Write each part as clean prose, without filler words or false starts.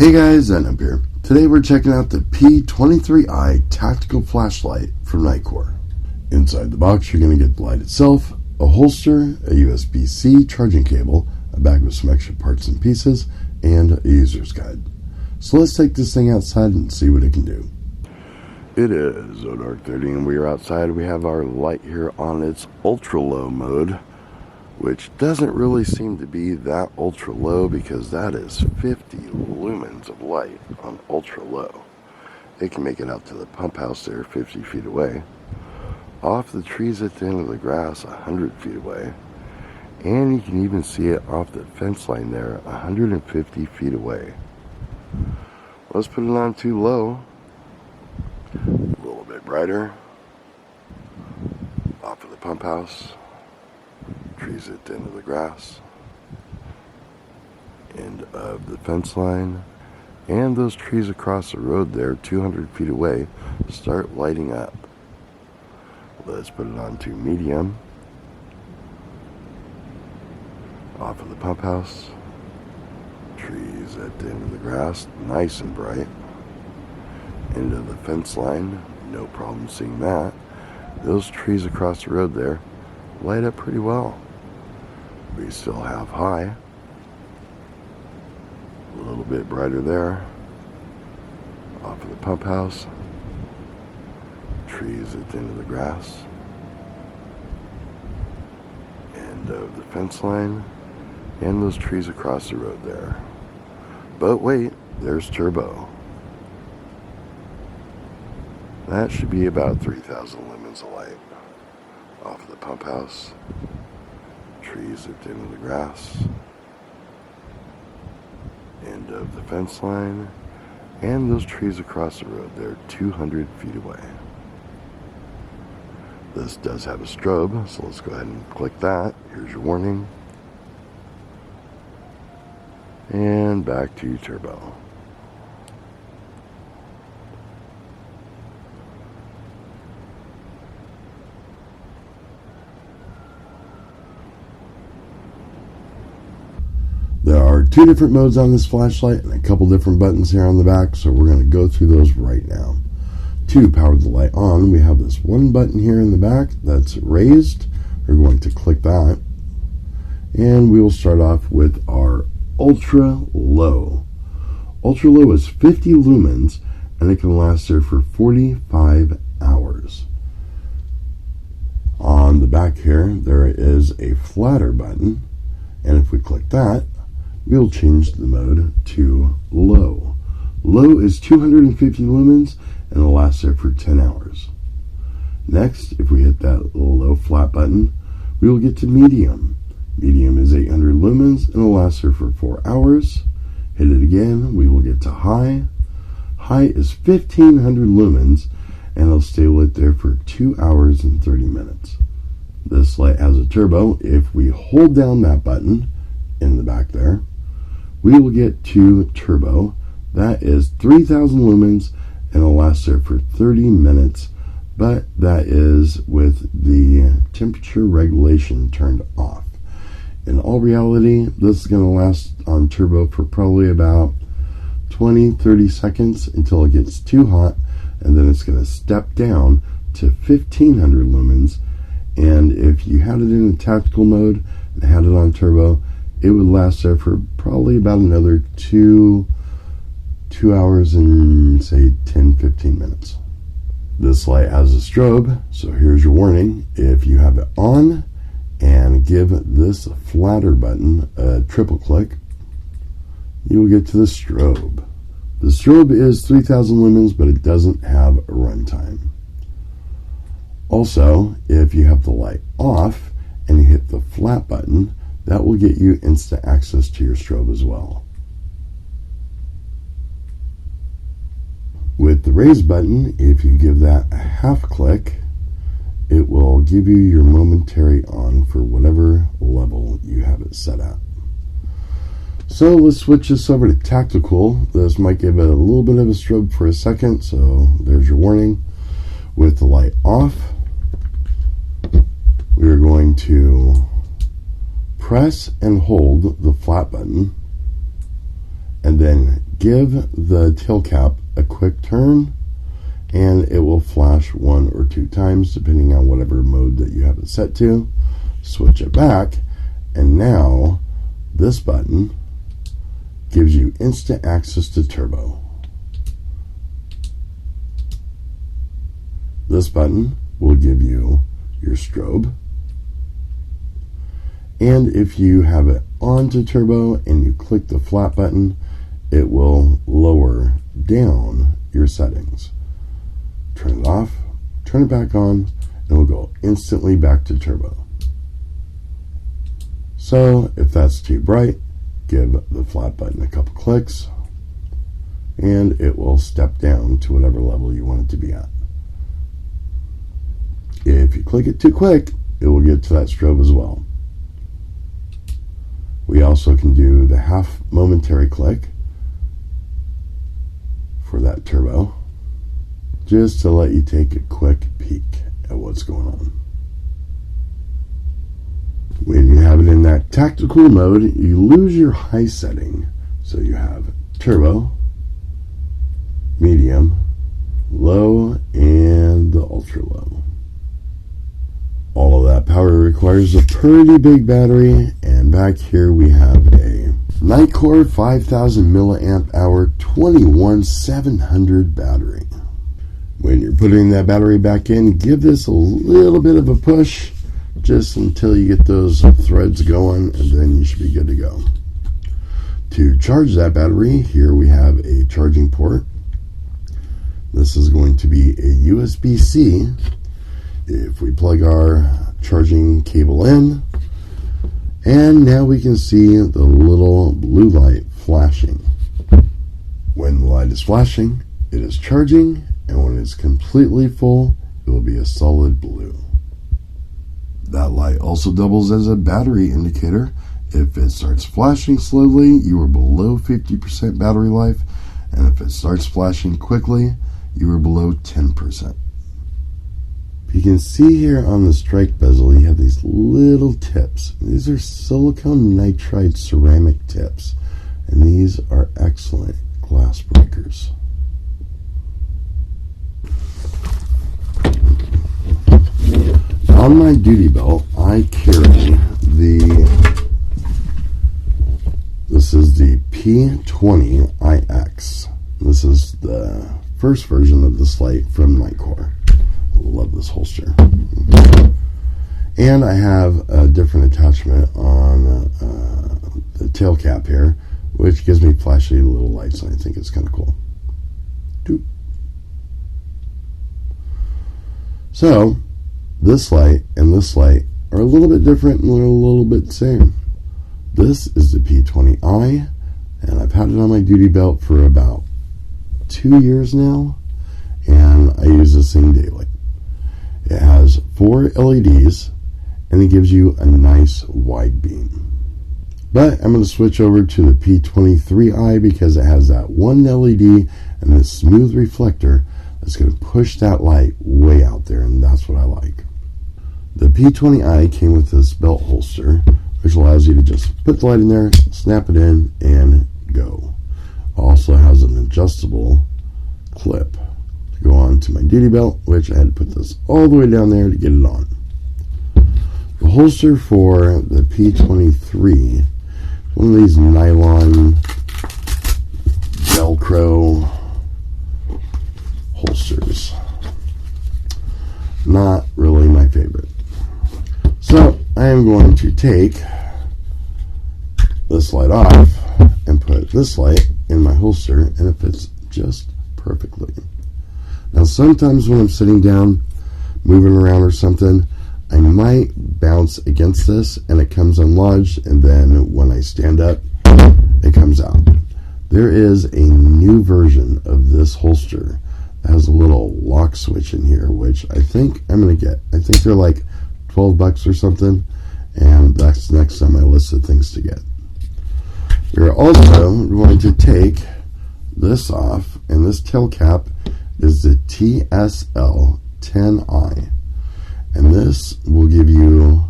Hey guys, up here. Today we're checking out the P23i tactical flashlight from NITECORE. Inside the box you're going to get the light itself, a holster, a USB-C charging cable, a bag with some extra parts and pieces, and a user's guide. So let's take this thing outside and see what it can do. It is dark 30 and we are outside. We have our light here on its ultra low mode, which doesn't really seem to be that ultra low because that is 50 lumens of light on ultra low. It can make it out to the pump house there 50 feet away, off the trees at the end of the grass 100 feet away, and you can even see it off the fence line there 150 feet away. Let's put it on too low, a little bit brighter, off of the pump house, trees at the end of the grass, end of the fence line, and those trees across the road there 200 feet away start lighting up. Let's put it on to medium, off of the pump house, trees at the end of the grass, nice and bright, end of the fence line, no problem seeing that. Those trees across the road there light up pretty well. We still have high, a little bit brighter there, off of the pump house, trees at the end of the grass, end of the fence line, and those trees across the road there. But wait, there's turbo. That should be about 3,000 lumens of light, off of the pump house, trees at the end of the grass, end of the fence line, and those trees across the road there 200 feet away. This does have a strobe, so let's go ahead and click that. Here's your warning. And back to turbo. There are two different modes on this flashlight and a couple different buttons here on the back, so we're going to go through those right now. To power the light on, we have this one button here in the back that's raised. We're going to click that, and we will start off with our ultra low. Ultra low is 50 lumens, and it can last there for 45 hours. On the back here, there is a flatter button, and if we click that, we'll change the mode to low. Low is 250 lumens and it'll last there for 10 hours. Next, if we hit that little low flat button, we will get to medium. Medium is 800 lumens and it'll last there for 4 hours. Hit it again, we will get to high. High is 1500 lumens and it'll stay lit there for 2 hours and 30 minutes. This light has a turbo. If we hold down that button in the back there, we will get to turbo. That is 3000 lumens and it'll last there for 30 minutes, but that is with the temperature regulation turned off. In all reality, this is going to last on turbo for probably about 20-30 seconds until it gets too hot, and then it's going to step down to 1500 lumens. And if you had it in a tactical mode and had it on turbo, it would last there for probably about another 2 hours and say 10-15 minutes. This light has a strobe, so here's your warning. If you have it on and give this flatter button a triple click, you will get to the strobe. The strobe is 3000 lumens, but it doesn't have a runtime. Also, if you have the light off and you hit the flat button, that will get you instant access to your strobe as well. With the raise button, if you give that a half click, it will give you your momentary on for whatever level you have it set at. So let's switch this over to tactical. This might give it a little bit of a strobe for a second, so there's your warning. With the light off, we are going to press and hold the flat button, and then give the tail cap a quick turn, and it will flash 1 or 2 times depending on whatever mode that you have it set to. Switch it back, and now this button gives you instant access to turbo. This button will give you your strobe, and if you have it on to turbo and you click the flat button, it will lower down your settings. Turn it off, turn it back on, and it will go instantly back to turbo. So if that's too bright, give the flat button a couple clicks, and it will step down to whatever level you want it to be at. If you click it too quick, it will get to that strobe as well. We also can do the half momentary click for that turbo, just to let you take a quick peek at what's going on. When you have it in that tactical mode, you lose your high setting. So you have turbo, medium, low, and the ultra low. All of that power requires a pretty big battery, and back here we have a NITECORE 5000 milliamp hour 21700 battery. When you're putting that battery back in, give this a little bit of a push just until you get those threads going, and then you should be good to go. To charge that battery, here we have a charging port. This is going to be a USB-C. If we plug our charging cable in, and now we can see the little blue light flashing. When the light is flashing, it is charging, and when it's completely full, it will be a solid blue. That light also doubles as a battery indicator. If it starts flashing slowly, you are below 50% battery life, and if it starts flashing quickly, you are below 10%. You can see here on the strike bezel, you have these little tips. These are silicone nitride ceramic tips, and these are excellent glass breakers. On my duty belt, I carry this is the P23i. This is the first version of this light from NITECORE. Love this holster. And I have a different attachment on the tail cap here, which gives me flashy little lights, and I think it's kind of cool. Doop. So this light and this light are a little bit different, and they're a little bit the same. This is the P23i, and I've had it on my duty belt for about 2 years now, and I use this thing daily. It has 4 LEDs, and it gives you a nice wide beam. But I'm going to switch over to the P23i because it has that one LED and this smooth reflector that's going to push that light way out there, and that's what I like. The P23i came with this belt holster, which allows you to just put the light in there, snap it in, and go. Also has an adjustable clip to go on to my duty belt, which I had to put this all the way down there to get it on. The holster for the P23, one of these nylon Velcro holsters. Not really my favorite. So I am going to take this light off and put this light in my holster, and it fits just perfectly. Now sometimes when I'm sitting down, moving around or something, I might bounce against this and it comes unlodged, and then when I stand up, it comes out. There is a new version of this holster that has a little lock switch in here, which I think I'm going to get. I think they're like $12 or something, and that's next on my list of things to get. We're also going to take this off, and this tail cap is the TSL10i, and this will give you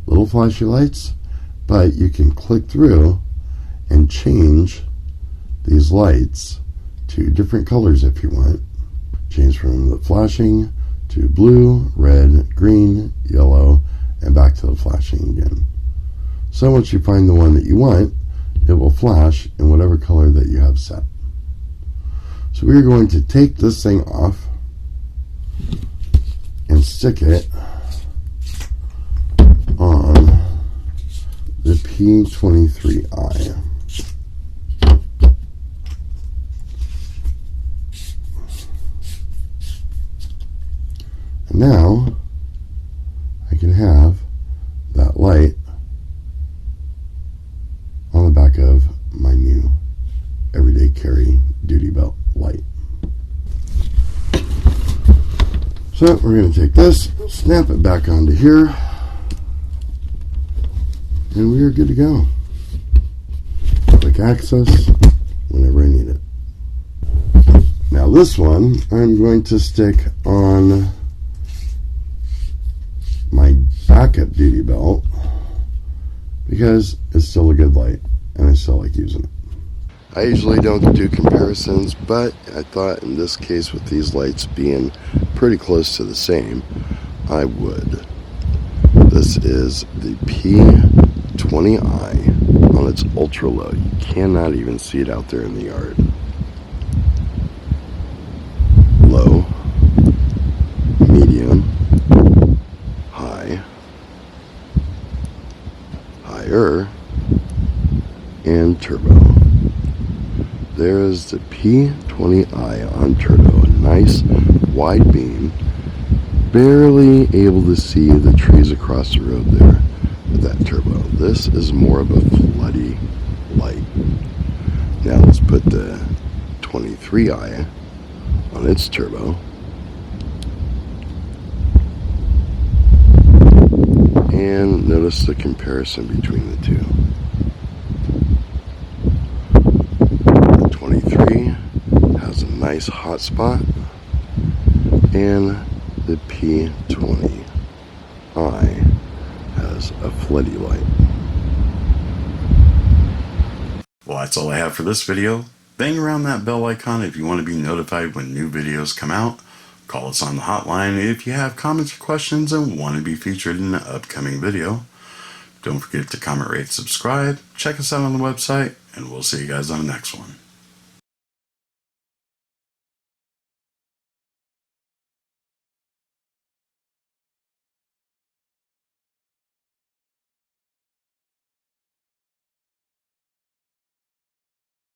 little flashy lights, but you can click through and change these lights to different colors if you want. Change from the flashing to blue, red, green, yellow, and back to the flashing again. So once you find the one that you want, it will flash in whatever color that you have set. So we are going to take this thing off and stick it on the P23i. And now I can have that light on the back of my new everyday carry duty belt light. So we're going to take this, snap it back onto here, and we are good to go. Quick access whenever I need it. Now this one I'm going to stick on my backup duty belt because it's still a good light and I still like using it. I usually don't do comparisons, but I thought in this case with these lights being pretty close to the same, I would. This is the P20i on its ultra low. You cannot even see it out there in the yard. Low, medium, high, higher, and turbo. There is the P20i on turbo, a nice wide beam, barely able to see the trees across the road there with that turbo. This is more of a floody light. Now let's put the 23i on its turbo. And notice the comparison between the two. The 23 has a nice hot spot, and the P20i has a floody light. Well, that's all I have for this video. Bang around that bell icon if you want to be notified when new videos come out. Call us on the hotline if you have comments or questions and want to be featured in an upcoming video. Don't forget to comment, rate, subscribe. Check us out on the website, and we'll see you guys on the next one.